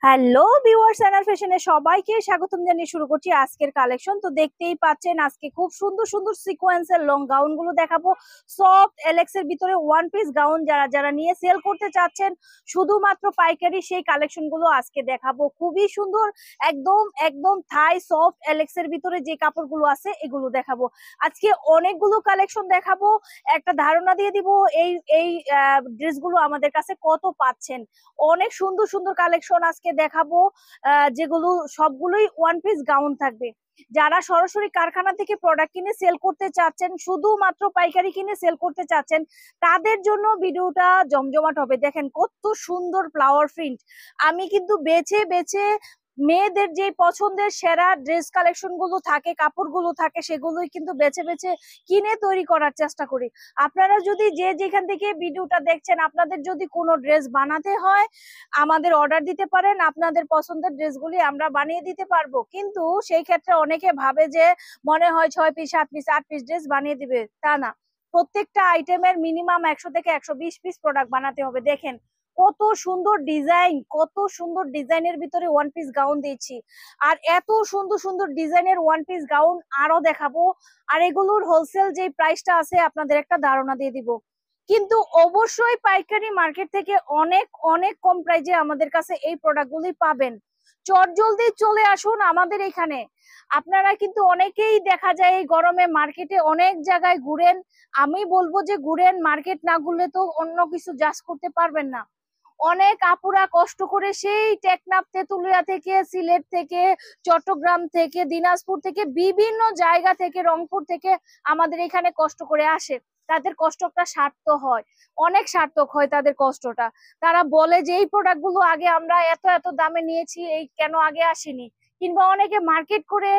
Hello viewers, NR ফ্যাশনে সবাইকে স্বাগতম জানিয়ে শুরু করছি আজকের কালেকশন। তো দেখতেই পাচ্ছেন আজকে খুব সুন্দর সুন্দর সিকোয়েন্সের লং গাউন গুলো দেখাবো। সফট এলেক্স এর ভিতরে ওয়ান পিস গাউন যারা যারা নিয়ে সেল করতে চাচ্ছেন শুধুমাত্র পাইকারি সেই কালেকশন গুলো আজকে দেখাবো। খুবই সুন্দর, একদম একদম থাই সফট এলেক্স এর ভিতরে যে কাপড়গুলো আছে এগুলো দেখাবো। আজকে অনেকগুলো কালেকশন দেখাবো, একটা ধারণা দিয়ে দিব এই এই ড্রেসগুলো আমাদের কাছে কত পাচ্ছেন। অনেক সুন্দর সুন্দর কালেকশন আজকে দেখাবো, যেগুলো সবগুলোই ওয়ান পিস গাউন থাকবে। যারা সরাসরি কারখানা থেকে প্রোডাক্ট কিনে সেল করতে চাচ্ছেন, শুধুমাত্র পাইকারি কিনে সেল করতে চাচ্ছেন, তাদের জন্য ভিডিওটা জমজমাট হবে। দেখেন কত সুন্দর ফ্লাওয়ার প্রিন্ট। আমি কিন্তু বেছে বেছে মেয়েদের যে পছন্দের সেরা ড্রেস কালেকশন গুলো থাকে, কাপড়গুলো থাকে, সেগুলোই কিন্তু বেছে বেছে কিনে তৈরি করার চেষ্টা করি। আপনারা যদি যে যেখান থেকে ভিডিওটা দেখছেন, আপনাদের যদি কোনো ড্রেস বানাতে হয় আমাদের অর্ডার দিতে পারেন, আপনাদের পছন্দের ড্রেসগুলি আমরা বানিয়ে দিতে পারবো। কিন্তু সেই ক্ষেত্রে অনেকে ভাবে যে মনে হয় 6 পিস 7 পিস 8 পিস ড্রেস বানিয়ে দিবে, তা না। প্রত্যেকটা আইটেমের মিনিমাম 100 থেকে 120 পিস প্রোডাক্ট বানাতে হবে। দেখেন কত সুন্দর ডিজাইন, কত সুন্দর ডিজাইনের ভিতরে ওয়ান পিস গাউন দিয়েছি। আর এত সুন্দর সুন্দর ডিজাইনের ওয়ান পিস গাউন আরো দেখাবো। আর এগুলোর হোলসেল যে প্রাইসটা আছে আপনাদের একটা ধারণা দিয়ে দিব। কিন্তু অবশ্যই পাইকারি মার্কেট থেকে অনেক অনেক কম প্রাইজে আমাদের কাছে এই প্রোডাক্টগুলি পাবেন। চটজলদি চলে আসুন আমাদের এখানে। আপনারা কিন্তু অনেকেই দেখা যায় এই গরমে মার্কেটে অনেক জায়গায় ঘুরেন। আমি বলবো যে ঘুরেন, মার্কেট না ঘুরলে তো অন্য কিছু জাজ করতে পারবেন না। অনেক আপুরা কষ্ট করে সেই টেকনাফ, তেতুলিয়া থেকে, সিলেট থেকে, চট্টগ্রাম থেকে, দিনাজপুর থেকে, বিভিন্ন জায়গা থেকে, রংপুর থেকে আমাদের এখানে কষ্ট করে আসে। তাদের কষ্টটা সার্থক হয়, অনেক সার্থক হয় তাদের কষ্টটা। তারা বলে যে এই প্রোডাক্ট গুলো আগে আমরা এত এত দামে নিয়েছি, এই কেন আগে আসেনি। কিংবা অনেকে মার্কেট করে,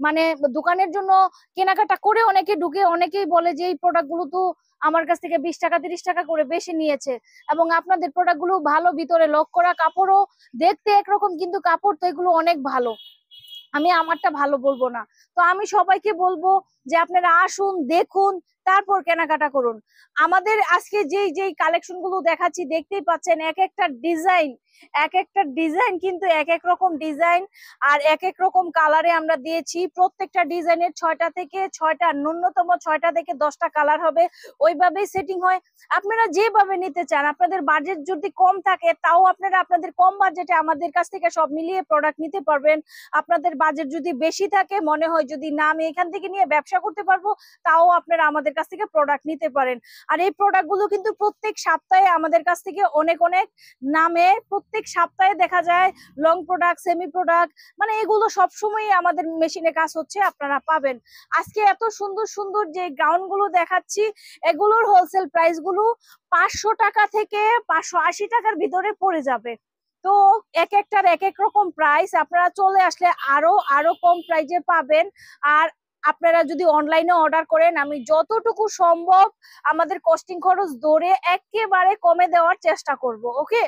মানে দোকানের জন্য কেনাকাটা করে অনেকে ঢুকে, অনেকেই বলে যে এই প্রোডাক্ট গুলো তো আমার কাছ থেকে 20 টাকা 30 টাকা করে বেশি নিয়েছে। এবং আপনাদের প্রোডাক্ট গুলো ভালো, ভিতরে লক করা, কাপড়ও দেখতে একরকম কিন্তু কাপড় তো এগুলো অনেক ভালো। আমি আমারটা ভালো বলবো না। তো আমি সবাইকে বলবো যে আপনারা আসুন, দেখুন, তারপর কেনাকাটা করুন। আমাদের আজকে যেই যেই কালেকশন গুলো দেখাচ্ছি দেখতেই পাচ্ছেন, এক একটা ডিজাইন, এক একটা ডিজাইন কিন্তু এক এক রকম ডিজাইন। আর এক এক রকম কালারে আমরা দিয়েছি। প্রত্যেকটা ডিজাইনের 6টা থেকে 6টা, ন্যূনতম 6টা থেকে 10টা কালার হবে। ওইভাবেই সেটিং হয়। আপনারা যেভাবে নিতে চান, আপনাদের বাজেট যদি কম থাকে তাও আপনারা আপনাদের কম বাজেটে আমাদের কাছ থেকে সব মিলিয়ে প্রোডাক্ট নিতে পারবেন। আপনাদের বাজেট যদি বেশি থাকে, মনে হয় যদি না আমি এখান থেকে নিয়ে ব্যবসা করতে পারবো, তাও আপনারা আমাদের কাছ থেকে প্রোডাক্ট নিতে পারেন। আর এই প্রোডাক্ট গুলো কিন্তু প্রত্যেক সপ্তাহে আমাদের কাছ থেকে অনেক অনেক নামে প্রত্যেক সপ্তাহে দেখা যায় লং প্রোডাক্ট, সেমি প্রোডাক্ট, মানে এগুলো সবসময় আমাদের মেশিনে কাজ হচ্ছে, আপনারা পাবেন। আজকে এত সুন্দর সুন্দর যে গাউন গুলো দেখাচ্ছি, এগুলোর হোলসেল প্রাইস গুলো 500 টাকা থেকে 580 টাকার ভিতরে পড়ে যাবে। তো এক একটার এক এক রকম প্রাইস, আপনারা চলে আসলে আরো আরো কম প্রাইজে পাবেন। আর আপনারা যদি অনলাইনে অর্ডার করেন, আমি যতটুকু সম্ভব আমাদের কস্টিং খরচ ধরে একেবারে কমে দেওয়ার চেষ্টা করব। ওকে,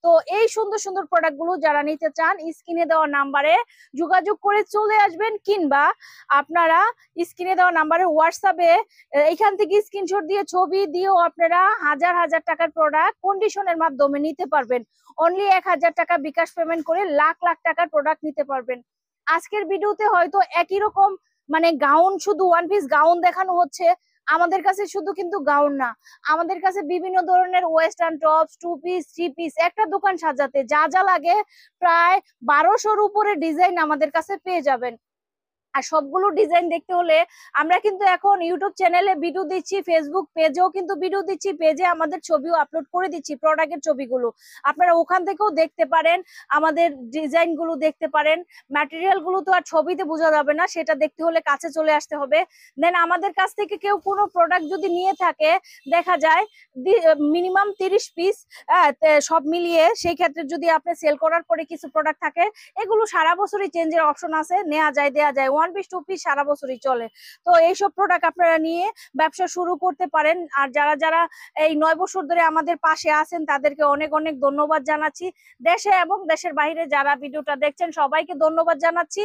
তো এই সুন্দর সুন্দর প্রোডাক্ট গুলো যারা নিতে চান স্ক্রিনে দেওয়া নাম্বারে যোগাযোগ করে চলে আসবেন। কিংবা আপনারা স্ক্রিনে দেওয়া নাম্বারে হোয়াটসঅ্যাপে এখান থেকে স্ক্রিনশট দিয়ে ছবি দিয়েও আপনারা হাজার হাজার টাকার প্রোডাক্ট কন্ডিশনের মাধ্যমে নিতে পারবেন। অনলি 1000 টাকা বিকাশ পেমেন্ট করে লাখ লাখ টাকার প্রোডাক্ট নিতে পারবেন। আজকের ভিডিওতে হয়তো একই রকম, মানে গাউন, শুধু ওয়ান পিস গাউন দেখানো হচ্ছে। আমাদের কাছে শুধু কিন্তু গাউন না, আমাদের কাছে বিভিন্ন ধরনের ওয়েস্টার্ন টপস, 2 পিস 3 পিস, একটা দোকান সাজাতে যা যা লাগে প্রায় 1200-র উপরে ডিজাইন আমাদের কাছে পেয়ে যাবেন। আর সবগুলো ডিজাইন দেখতে হলে আমরা কিন্তু এখন ইউটিউব চ্যানেলে ভিডিও দিচ্ছি, ফেসবুক পেজেও কিন্তু ভিডিও দিচ্ছি, পেজে আমাদের ছবিও আপলোড করে দিচ্ছি, প্রোডাক্টের ছবিগুলো আপনারা ওখান থেকেও দেখতে পারেন, আমাদের ডিজাইন গুলো দেখতে পারেন। ম্যাটেরিয়াল গুলো তো আর ছবিতে বোঝা যাবে না, সেটা দেখতে হলে কাছে চলে আসতে হবে। দেন আমাদের কাছ থেকে কেউ কোনো প্রোডাক্ট যদি নিয়ে থাকে, দেখা যায় মিনিমাম 30 পিস, সব মিলিয়ে, সেই ক্ষেত্রে যদি আপনি সেল করার পরে কিছু প্রোডাক্ট থাকে, এগুলো সারা বছরই চেঞ্জের অপশন আছে, নেওয়া যায়, দেওয়া যায়। ওয়ান পিস টু পিস সারা বছরই চলে। তো এইসব প্রোডাক্ট আপনারা নিয়ে ব্যবসা শুরু করতে পারেন। আর যারা যারা এই 9 বছর ধরে আমাদের পাশে আছেন তাদেরকে অনেক অনেক ধন্যবাদ জানাচ্ছি। দেশে এবং দেশের বাইরে যারা ভিডিওটা দেখছেন সবাইকে ধন্যবাদ জানাচ্ছি।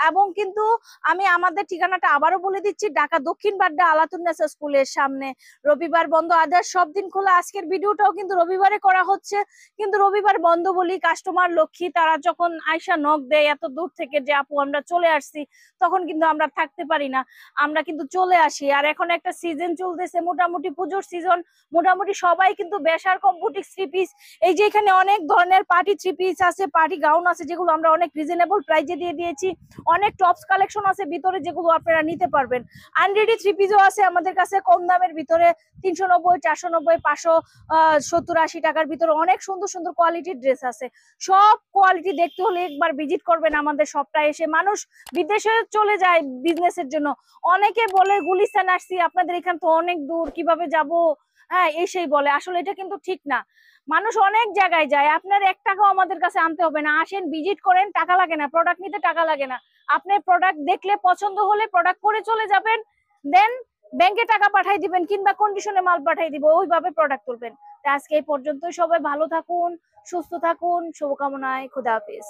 এবং কিন্তু আমি আমাদের ঠিকানাটা আবারও বলে দিচ্ছি, ঢাকা দক্ষিণ বাড্ডা আলাতুন্নেসা স্কুলের সামনে। রবিবার বন্ধ, আদার সব দিন খোলা। আজকের ভিডিওটাও কিন্তু রবিবারে করা হচ্ছে, কিন্তু রবিবার বন্ধ বলি কাস্টমার লক্ষ্মী, তারা যখন আয়সা নক দেয় এত দূর থেকে যে আপু আমরা চলে আসছি, তখন কিন্তু আমরা থাকতে পারি না, আমরা কিন্তু চলে আসি। আর এখন একটা সিজন চলতেছে, মোটামুটি পুজোর সিজন, মোটামুটি সবাই কিন্তু বেশার কম্পুটিক থ্রি পিস, এই যে এখানে অনেক ধরনের পার্টি থ্রি পিস আছে, পার্টি গাউন আছে, যেগুলো আমরা অনেক রিজনেবল প্রাইজে দিয়ে দিয়েছি। অনেক টপস কালেকশন আছে ভিতরে যেগুলো আপনারা নিতে পারবেন। আনরেডি থ্রি পিসও আছে আমাদের কাছে কম দামের ভিতরে, 390, 490, 570-80 টাকার ভিতরে অনেক সুন্দর সুন্দর কোয়ালিটির ড্রেস আছে। সব কোয়ালিটি দেখতে হলে একবার ভিজিট করবেন আমাদের শপটা এসে। মানুষ বিদেশে চলে যায় বিজনেসের জন্য, অনেকে বলে গুলিস্তান আসছি, আপনাদের এখান তো অনেক দূর, কিভাবে যাব, হ্যাঁ এই সেই বলে। আসলে এটা কিন্তু ঠিক না, মানুষ অনেক জায়গায় যায়, আপনার 1 টাকাও আমাদের কাছে আনতে হবে না। আসেন, ভিজিট করেন, টাকা লাগে না, প্রোডাক্ট নিতে টাকা লাগে না। আপনি প্রোডাক্ট দেখলে পছন্দ হলে প্রোডাক্ট করে চলে যাবেন, দেন ব্যাংকে টাকা পাঠাই দিবেন কিংবা কন্ডিশনে মাল পাঠাই দিব, ওইভাবে প্রোডাক্ট তুলবেন। আজকে এই পর্যন্ত, সবাই ভালো থাকুন, সুস্থ থাকুন, শুভকামনায়, খুদা হাফেজ।